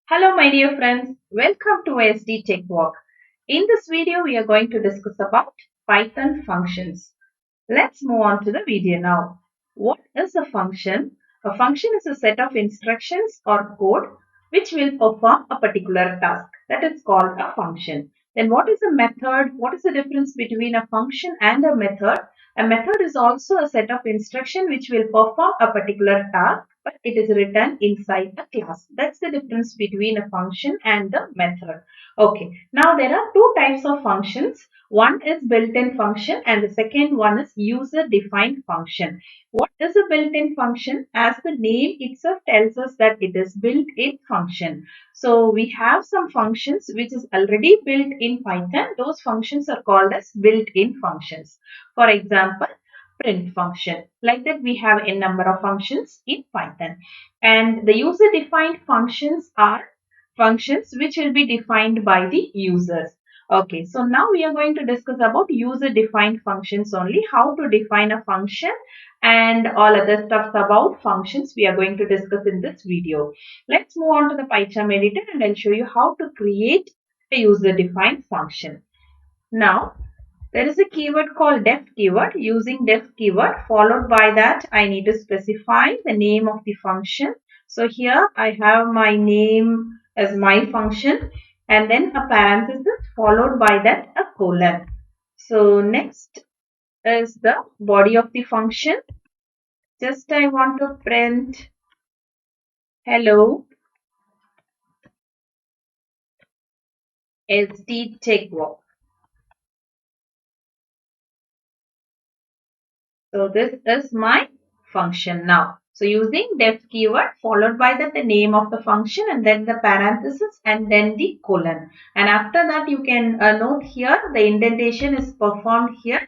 Hello, my dear friends. Welcome to SDTechWalk. In this video, we are going to discuss about Python functions. Let's move on to the video now. What is a function? A function is a set of instructions or code which will perform a particular task. That is called a function. Then what is a method? What is the difference between a function and a method? A method is also a set of instruction which will perform a particular task, but it is written inside a class. That's the difference between a function and a method. Okay, now there are two types of functions. One is built-in function and the second one is user-defined function. What is a built-in function? As the name itself tells us that it is built-in function. So we have some functions which is already built in Python. Those functions are called as built-in functions. For example, print function. Like that we have a number of functions in Python. And the user-defined functions are functions which will be defined by the users. Okay, so now we are going to discuss about user-defined functions only, how to define a function and all other stuff about functions we are going to discuss in this video. Let's move on to the PyCharm editor and I'll show you how to create a user-defined function. Now, there is a keyword called def keyword. Using def keyword, followed by that I need to specify the name of the function. So here I have my name as my function and then a parenthesis followed by that a colon. So next is the body of the function. Just I want to print hello SDTechWalk. So this is my function now. So using def keyword followed by the name of the function and then the parenthesis and then the colon. And after that you can note here the indentation is performed here.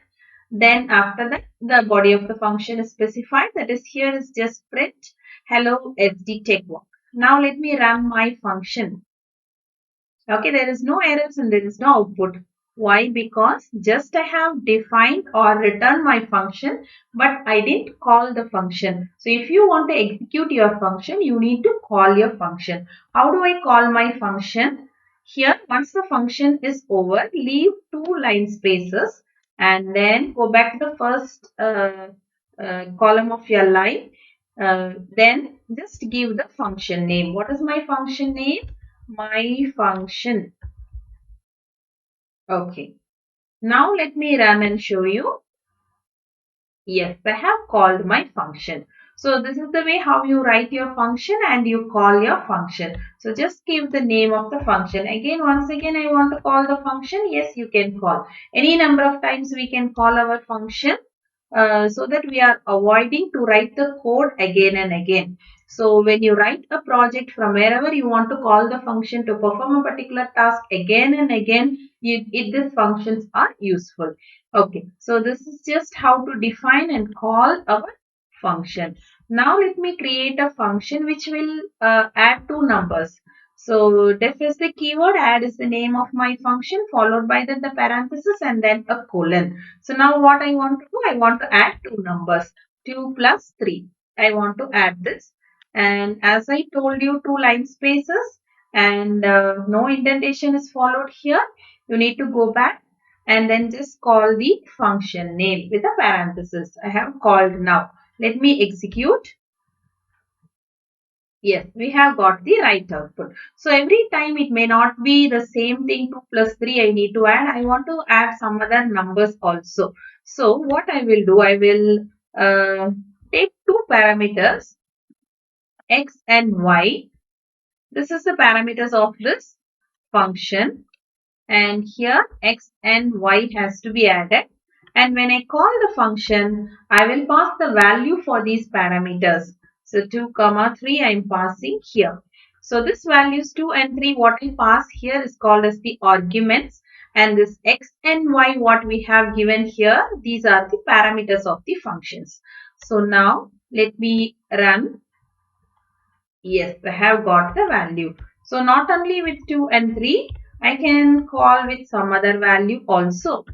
Then after that the body of the function is specified, that is here is just print hello SDTechWalk. Now let me run my function. Okay, there is no errors and there is no output. Why? Because just I have defined or returned my function, but I didn't call the function. So if you want to execute your function, you need to call your function. How do I call my function? Here, once the function is over, leave two line spaces and then go back to the first column of your line. Then just give the function name. What is my function name? My function. Okay. Now let me run and show you. Yes, I have called my function. So this is the way how you write your function and you call your function. So just give the name of the function. Again, once again, I want to call the function. Yes, you can call. Any number of times we can call our function. So that we are avoiding to write the code again and again. So when you write a project from wherever you want to call the function to perform a particular task again and again, these functions are useful. Okay, so this is just how to define and call our function. Now let me create a function which will add two numbers. So def is the keyword, add is the name of my function, followed by the parenthesis and then a colon. So now what I want to do, I want to add two numbers, 2 plus 3. I want to add this. And as I told you, two line spaces and no indentation is followed here. You need to go back and then just call the function name with a parenthesis. I have called now. Let me execute. Yes, we have got the right output. So every time it may not be the same thing 2 plus 3 I need to add. I want to add some other numbers also. So what I will do, I will take two parameters x and y. This is the parameters of this function. And here x and y has to be added. And when I call the function, I will pass the value for these parameters. So 2, 3 I am passing here. So this values 2 and 3 what I pass here is called as the arguments. And this x and y what we have given here, these are the parameters of the functions. So now let me run. Yes, I have got the value. So not only with 2 and 3, I can call with some other value also.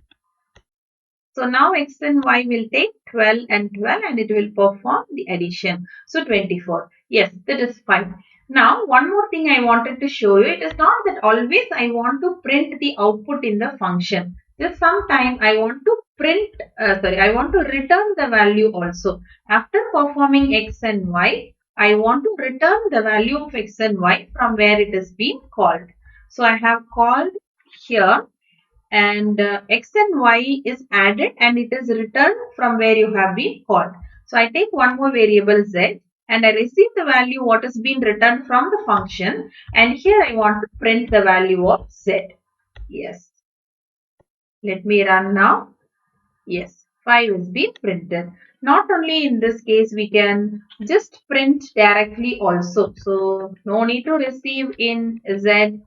So now x and y will take 12 and 12 and it will perform the addition. So 24. Yes, that is fine. Now, one more thing I wanted to show you, it is not that always I want to print the output in the function. Just sometime I want to I want to return the value also. After performing x and y, I want to return the value of x and y from where it is being called. So I have called here, and x and y is added and it is returned from where you have been called. So I take one more variable z and I receive the value what is being returned from the function, and here I want to print the value of z. Yes. Let me run now. Yes, 5 is being printed. Not only in this case, we can just print directly also. So, no need to receive in Z.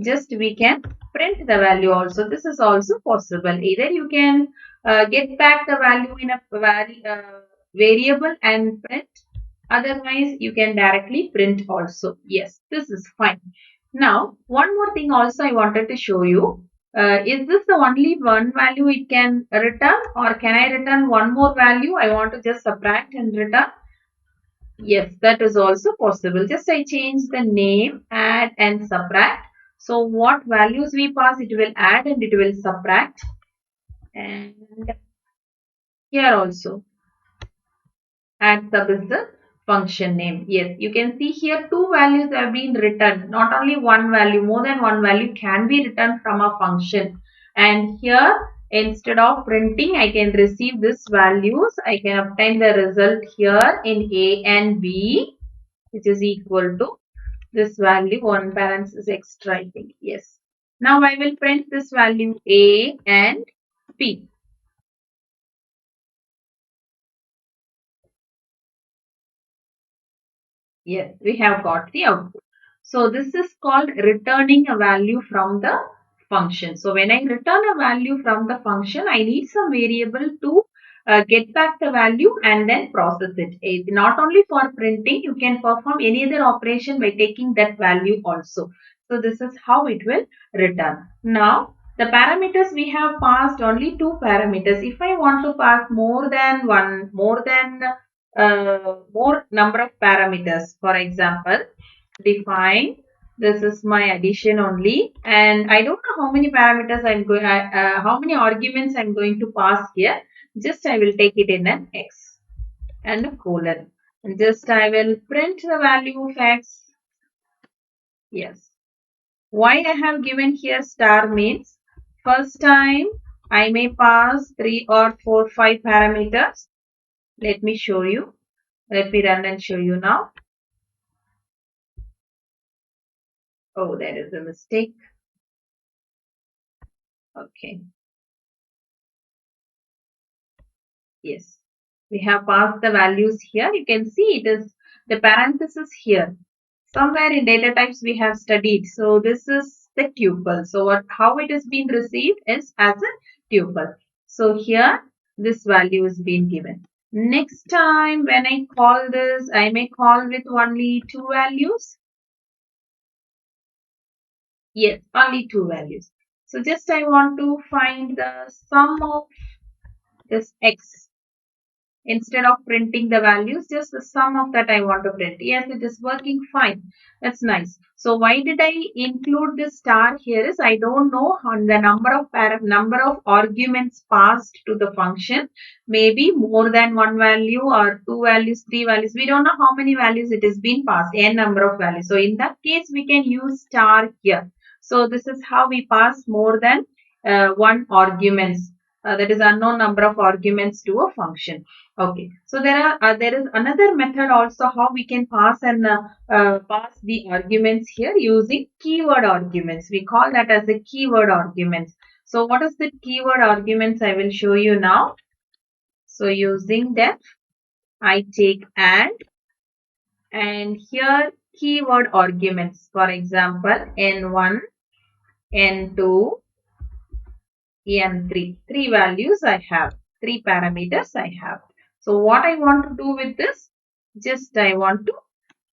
Just we can print the value also. This is also possible. Either you can get back the value in a variable and print. Otherwise, you can directly print also. Yes, this is fine. Now, one more thing also I wanted to show you. Is this the only one value it can return, or can I return one more value? I want to just subtract and return. Yes, that is also possible. Just I change the name, add and subtract. So what values we pass, it will add and it will subtract. And here also, add sub is the function name. Yes, you can see here two values have been returned. Not only one value, more than one value can be returned from a function. And here, instead of printing, I can receive this values. I can obtain the result here in A and B, which is equal to this value. One parenthesis extra, I think. Yes. Now I will print this value A and B. Yes, we have got the output. So this is called returning a value from the function. So when I return a value from the function, I need some variable to get back the value and then process it. Not only for printing, you can perform any other operation by taking that value also. So this is how it will return. Now the parameters we have passed only two parameters. If I want to pass more than one, more number of parameters. For example, define. This is my addition only, and I don't know how many parameters I'm going, how many arguments I'm going to pass here. Just I will take it in an x and a colon. And just I will print the value of x. Yes. Why I have given here star means first time I may pass 3 or 4, 5 parameters. Let me show you. Let me run and show you now. Oh, there is a mistake. Okay. Yes. We have passed the values here. You can see it is the parenthesis here. Somewhere in data types we have studied. So this is the tuple. So how it is being received is as a tuple. So here this value is being given. Next time when I call this, I may call with only two values. Yes, only two values. So just I want to find the sum of this x. Instead of printing the values, just the sum of that I want to print. Yes, it is working fine. That's nice. So why did I include this star here is I don't know on the number of arguments passed to the function. Maybe more than one value or two values, three values. We don't know how many values it is being passed, n number of values. So in that case, we can use star here. So this is how we pass more than one arguments. That is unknown number of arguments to a function. Okay, so there is another method also how we can pass the arguments here using keyword arguments. We call that as the keyword arguments. So what is the keyword arguments? I will show you now. So using def, I take and here keyword arguments. For example, n1, n2, n3. Three values I have. Three parameters I have. So what I want to do with this? Just I want to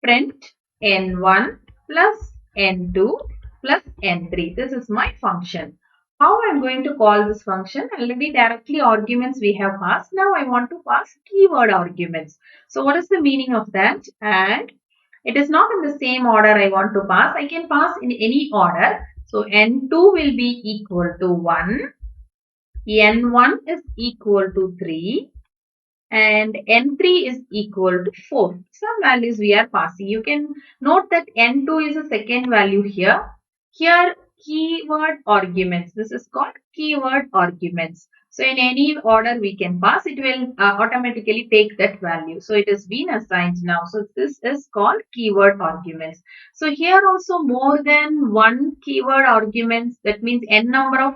print n1 plus n2 plus n3. This is my function. How I'm going to call this function? Already directly arguments we have passed. Now I want to pass keyword arguments. So what is the meaning of that? And it is not in the same order I want to pass. I can pass in any order. So N2 will be equal to 1. N1 is equal to 3 and N3 is equal to 4. Some values we are passing. You can note that N2 is a second value here. Here, keyword arguments. This is called keyword arguments. So in any order we can pass, it will automatically take that value. So it has been assigned now. So this is called keyword arguments. So here also more than one keyword arguments, that means n number of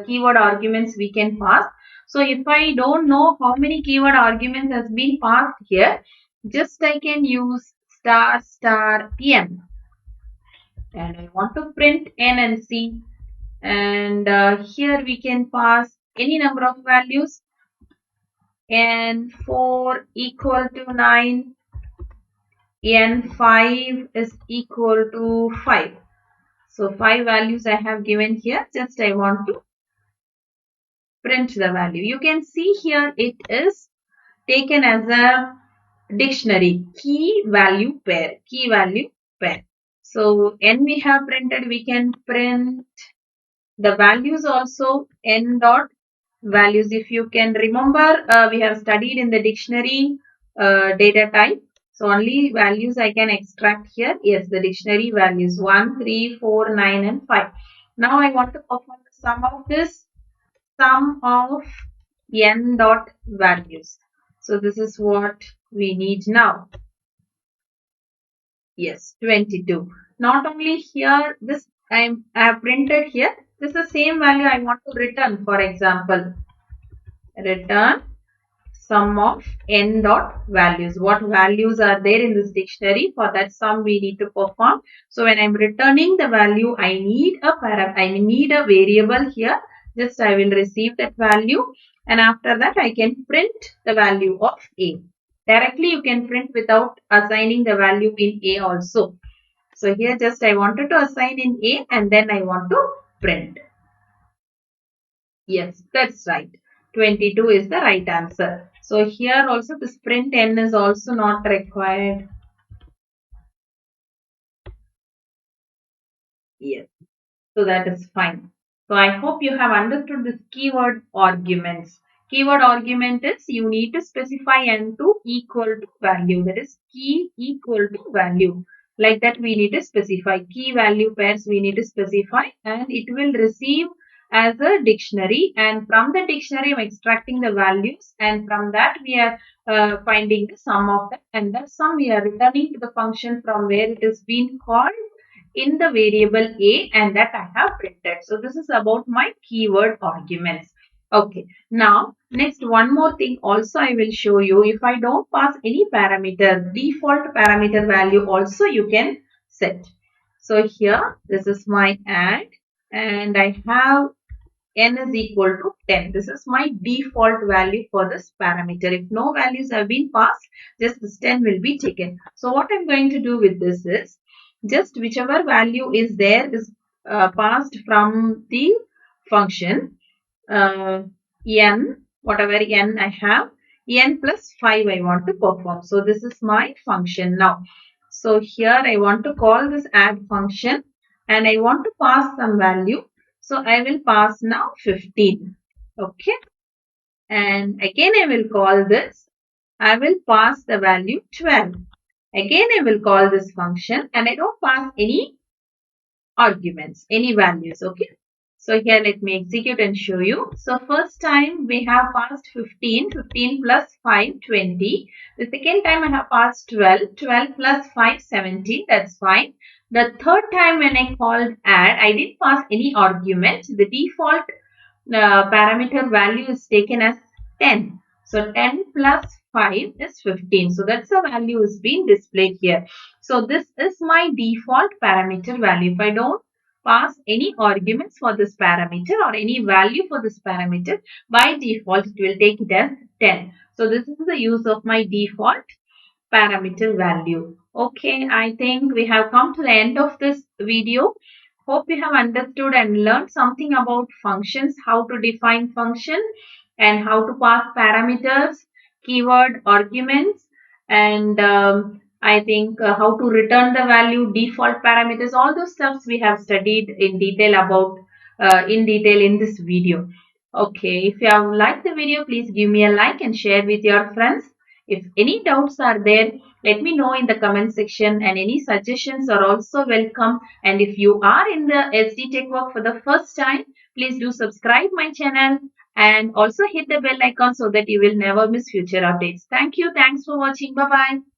keyword arguments we can pass. So if I don't know how many keyword arguments has been passed here, just I can use star star n, and I want to print n and c, and here we can pass any number of values. N4 equal to 9, N5 is equal to 5. So 5 values I have given here. Just I want to print the value. You can see here it is taken as a dictionary, key value pair. So n we have printed, we can print the values also, n dot values. If you can remember, we have studied in the dictionary data type. So only values I can extract here. Yes, the dictionary values 1, 3, 4, 9 and 5. Now I want to perform the sum of this, sum of n dot values. So this is what we need now. Yes, 22. Not only here, this I have printed here. This is the same value I want to return. For example, return sum of n dot values. What values are there in this dictionary? For that sum we need to perform. So when I'm returning the value, I need a variable here. Just I will receive that value, and after that I can print the value of a. Directly you can print without assigning the value in a also. So here just I wanted to assign in a and then I want to print. Yes, that's right. 22 is the right answer. So here also this print n is also not required. Yes. So that is fine. So I hope you have understood this keyword arguments. Keyword argument is you need to specify n to equal to value. That is key equal to value. Like that we need to specify key value pairs we need to specify, and it will receive as a dictionary, and from the dictionary I'm extracting the values, and from that we are finding the sum of that, and that sum we are returning to the function from where it is being called in the variable a, and that I have printed. So this is about my keyword arguments. Okay, now next one more thing also I will show you. If I don't pass any parameter, default parameter value also you can set. So here this is my add, and I have n is equal to 10. This is my default value for this parameter. If no values have been passed, just this 10 will be taken. So what I'm going to do with this is, just whichever value is there is passed from the function, n, whatever n I have, n plus 5 I want to perform. So this is my function now. So here I want to call this add function, and I want to pass some value. So I will pass now 15. Okay. And again I will call this. I will pass the value 12. Again I will call this function, and I don't pass any arguments, any values. Okay. So here let me execute and show you. So first time we have passed 15, 15 plus 5, 20. The second time I have passed 12, 12 plus 5, 17. That's fine. The third time when I called add, I didn't pass any argument. The default parameter value is taken as 10. So 10 plus 5 is 15. So that's the value is being displayed here. So this is my default parameter value. If I don't pass any arguments for this parameter or any value for this parameter, by default it will take it as 10. So this is the use of my default parameter value. Okay, I think we have come to the end of this video. Hope you have understood and learned something about functions, how to define function and how to pass parameters, keyword arguments, and I think how to return the value, default parameters, all those stuffs we have studied in detail in this video. Okay, if you have liked the video, please give me a like and share with your friends. If any doubts are there, let me know in the comment section, and any suggestions are also welcome. And if you are in the SD Tech Work for the first time, please do subscribe my channel and also hit the bell icon so that you will never miss future updates. Thank you. Thanks for watching. Bye bye.